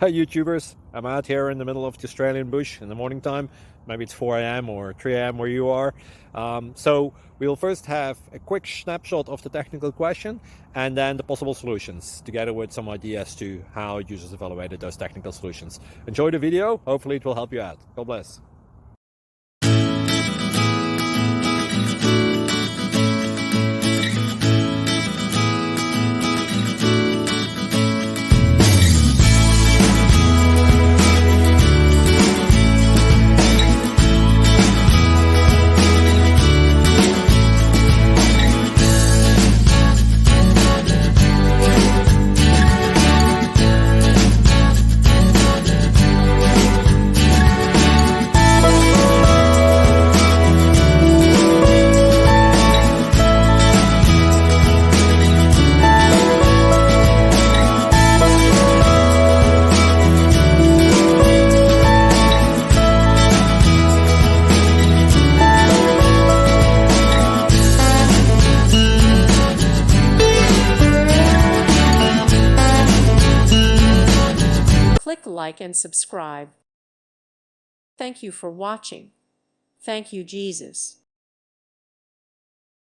Hi YouTubers, I'm out here in the middle of the Australian bush in the morning time. Maybe it's 4 a.m. or 3 a.m. where you are. So we'll first have a quick snapshot of the technical question and then the possible solutions, together with some ideas to how users evaluated those technical solutions. Enjoy the video, hopefully it will help you out. God bless. Click like and subscribe. Thank you for watching. Thank you, Jesus.